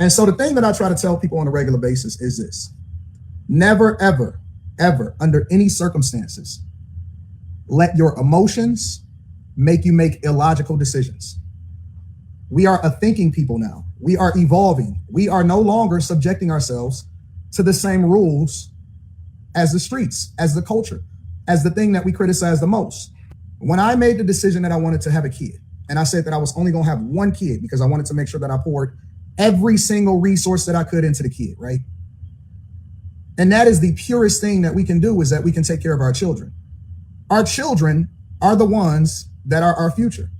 And so the thing that I try to tell people on a regular basis is this: never, ever, ever, under any circumstances, let your emotions make you make illogical decisions. We are a thinking people now. We are evolving. We are no longer subjecting ourselves to the same rules as the streets, as the culture, as the thing that we criticize the most. When I made the decision that I wanted to have a kid, and I said that I was only going to have one kid because I wanted to make sure that I poured every single resource that I could into the kid, right? And that is the purest thing that we can do, is that we can take care of our children. Our children are the ones that are our future.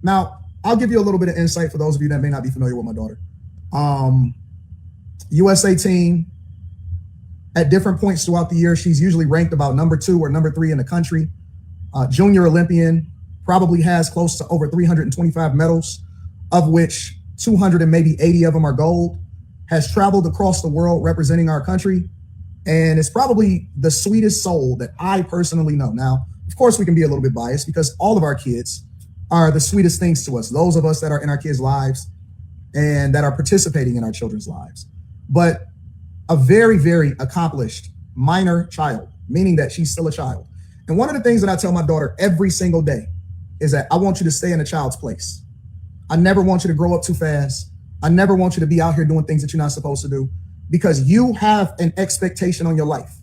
Now, I'll give you a little bit of insight for those of you that may not be familiar with my daughter. USA team, at different points throughout the year, she's usually ranked about number 2 or number 3 in the country. Junior Olympian, probably has close to over 325 medals, of which 200 and maybe 80 of them are gold. Has traveled across the world representing our country, and is probably the sweetest soul that I personally know. Now, of course, we can be a little bit biased because all of our kids are the sweetest things to us, those of us that are in our kids' lives and that are participating in our children's lives. But a very, very accomplished minor child, meaning that she's still a child. And one of the things that I tell my daughter every single day is that I want you to stay in a child's place. I never want you to grow up too fast. I never want you to be out here doing things that you're not supposed to do, because you have an expectation on your life.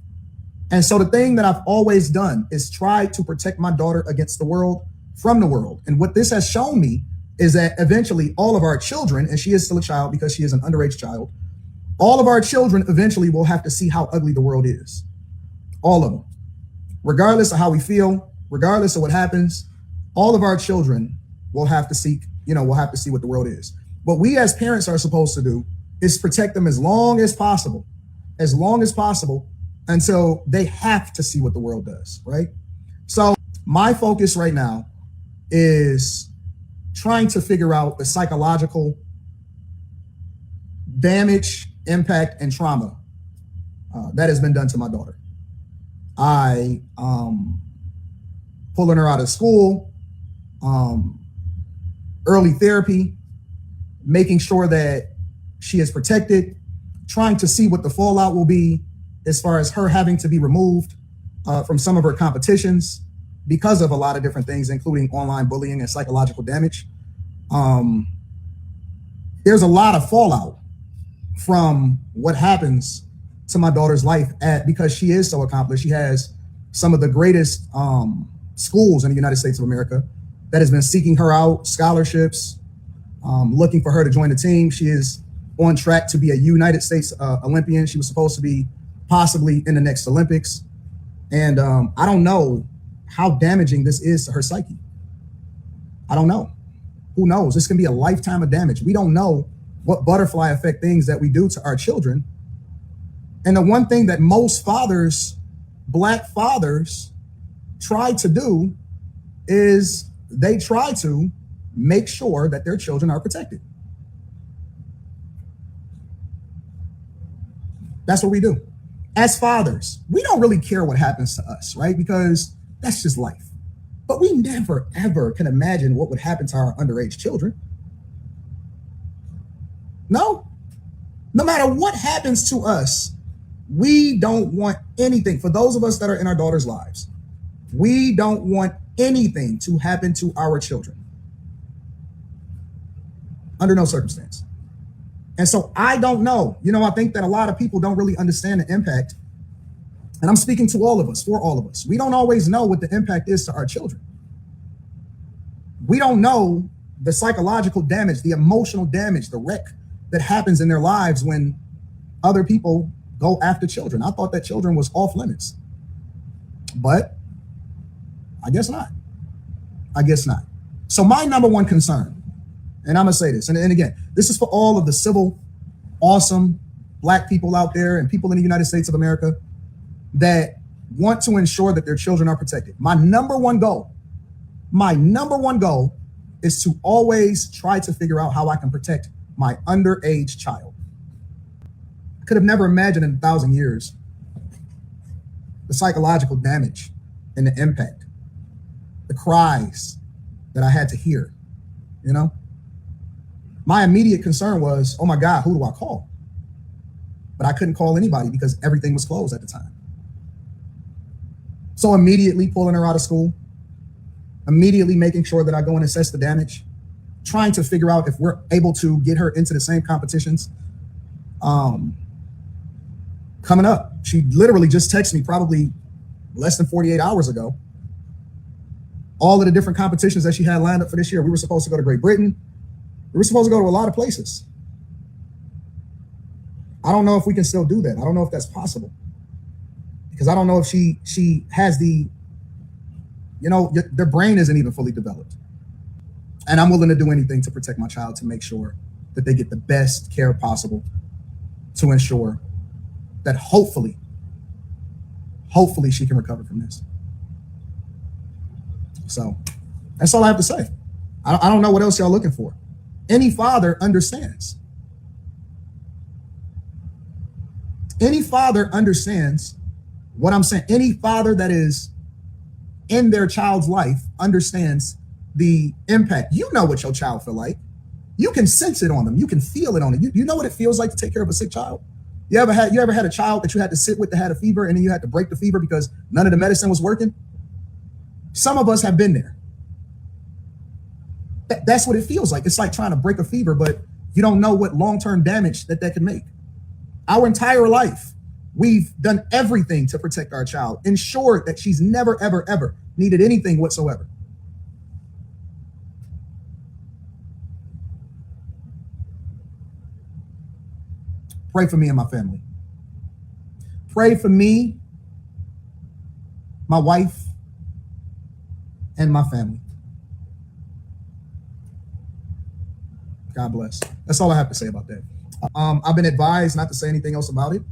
And so the thing that I've always done is try to protect my daughter against the world, from the world. And what this has shown me is that eventually all of our children, and she is still a child because she is an underage child, all of our children eventually will have to see how ugly the world is. All of them. Regardless of how we feel, regardless of what happens, all of our children will have to see what the world is. What we as parents are supposed to do is protect them as long as possible, until they have to see what the world does, right? So my focus right now is trying to figure out the psychological damage, impact, and trauma that has been done to my daughter. I pulling her out of school, early therapy, making sure that she is protected, trying to see what the fallout will be as far as her having to be removed from some of her competitions because of a lot of different things, including online bullying and psychological damage. There's a lot of fallout from what happens to my daughter's life because she is so accomplished. She has some of the greatest schools in the United States of America that has been seeking her out, scholarships, looking for her to join the team. She is on track to be a United States Olympian. She was supposed to be possibly in the next Olympics. And I don't know how damaging this is to her psyche. I don't know. Who knows? This can be a lifetime of damage. We don't know what butterfly effect things that we do to our children. And the one thing that most fathers, Black fathers, try to do is they try to make sure that their children are protected. That's what we do. As fathers, we don't really care what happens to us, right? Because that's just life. But we never, ever can imagine what would happen to our underage children. No. No matter what happens to us, we don't want anything. For those of us that are in our daughters' lives, we don't want anything to happen to our children. Under no circumstance. And so I don't know. I think that a lot of people don't really understand the impact. And I'm speaking to all of us, for all of us. We don't always know what the impact is to our children. We don't know the psychological damage, the emotional damage, the wreck that happens in their lives when other people go after children. I thought that children was off limits, but I guess not. So my number one concern, and I'm gonna say this, and again, this is for all of the civil, awesome Black people out there and people in the United States of America that want to ensure that their children are protected. My number one goal is to always try to figure out how I can protect my underage child. I could have never imagined in 1,000 years the psychological damage and the impact, the cries that I had to hear, My immediate concern was, oh my God, who do I call? But I couldn't call anybody because everything was closed at the time. So immediately pulling her out of school, immediately making sure that I go and assess the damage, trying to figure out if we're able to get her into the same competitions coming up. She literally just texted me probably less than 48 hours ago. All of the different competitions that she had lined up for this year. We were supposed to go to Great Britain. We were supposed to go to a lot of places. I don't know if we can still do that. I don't know if that's possible. Because I don't know if she has the, their brain isn't even fully developed. And I'm willing to do anything to protect my child, to make sure that they get the best care possible, to ensure that hopefully she can recover from this. So that's all I have to say. I don't know what else y'all looking for. Any father understands. Any father understands what I'm saying. Any father that is in their child's life understands the impact. You know what your child feel like. You can sense it on them. You can feel it on them. You know what it feels like to take care of a sick child? You ever had a child that you had to sit with that had a fever and then you had to break the fever because none of the medicine was working? Some of us have been there. That's what it feels like. It's like trying to break a fever, but you don't know what long-term damage that can make. Our entire life, we've done everything to protect our child, ensure that she's never, ever, ever needed anything whatsoever. Pray for me and my family. Pray for me, my wife, and my family. God bless. That's all I have to say about that. I've been advised not to say anything else about it.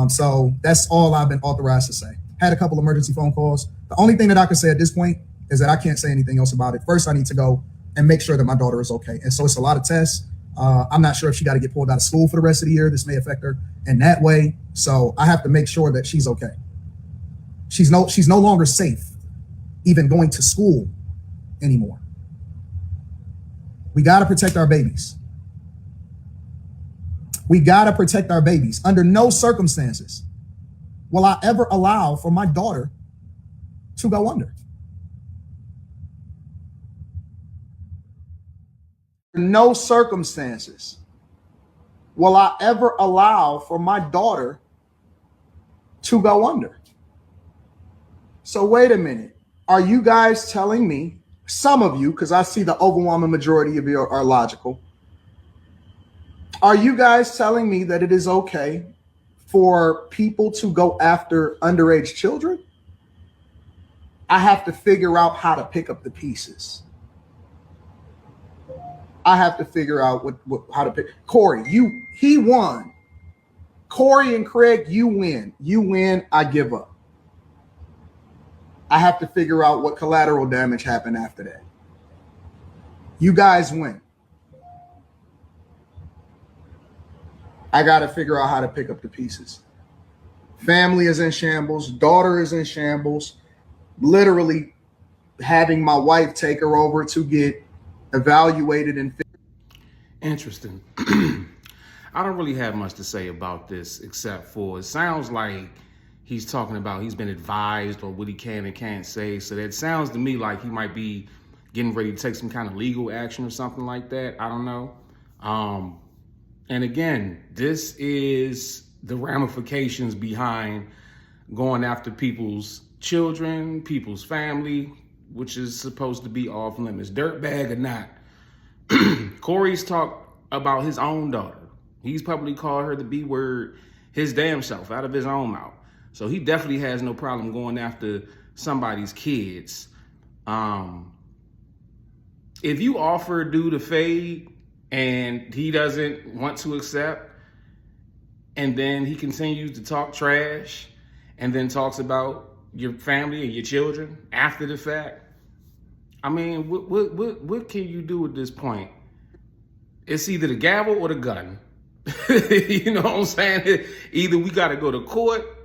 So that's all I've been authorized to say. Had a couple emergency phone calls. The only thing that I can say at this point is that I can't say anything else about it. First, I need to go and make sure that my daughter is okay. And so it's a lot of tests. I'm not sure if she got to get pulled out of school for the rest of the year. This may affect her in that way. So I have to make sure that she's okay. She's no longer safe even going to school anymore. We got to protect our babies. We got to protect our babies. Under no circumstances will I ever allow for my daughter to go under. No circumstances will I ever allow for my daughter to go under. So wait a minute. Are you guys telling me, some of you, because I see the overwhelming majority of you are logical, are you guys telling me that it is okay for people to go after underage children? I have to figure out how to pick up the pieces. I have to figure out how to pick. Corey, he won. Corey and Craig, you win. You win, I give up. I have to figure out what collateral damage happened after that. You guys win. I got to figure out how to pick up the pieces. Family is in shambles. Daughter is in shambles. Literally having my wife take her over to get evaluated and interesting. I don't really have much to say about this except for it sounds like he's talking about he's been advised or what he can and can't say. So that sounds to me like he might be getting ready to take some kind of legal action or something like that. I don't know. And again, this is the ramifications behind going after people's children, people's family, which is supposed to be off limits, dirtbag or not. Corey's talked about his own daughter. He's probably called her the B word his damn self out of his own mouth. So he definitely has no problem going after somebody's kids. If you offer a dude a fade and he doesn't want to accept, and then he continues to talk trash and then talks about your family and your children after the fact, I mean, what can you do at this point? It's either the gavel or the gun. You know what I'm saying? Either we got to go to court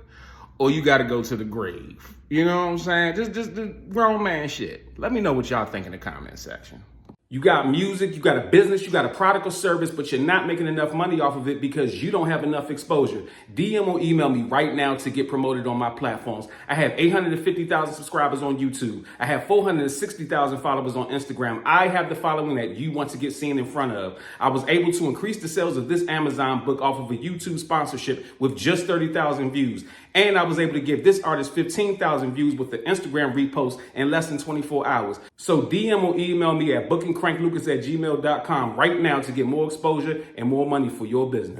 or you got to go to the grave. You know what I'm saying? Just the grown man shit. Let me know what y'all think in the comment section. You got music, you got a business, you got a product or service, but you're not making enough money off of it because you don't have enough exposure. DM or email me right now to get promoted on my platforms. I have 850,000 subscribers on YouTube. I have 460,000 followers on Instagram. I have the following that you want to get seen in front of. I was able to increase the sales of this Amazon book off of a YouTube sponsorship with just 30,000 views. And I was able to give this artist 15,000 views with the Instagram repost in less than 24 hours. So DM or email me at bookingcranklucas@gmail.com right now to get more exposure and more money for your business.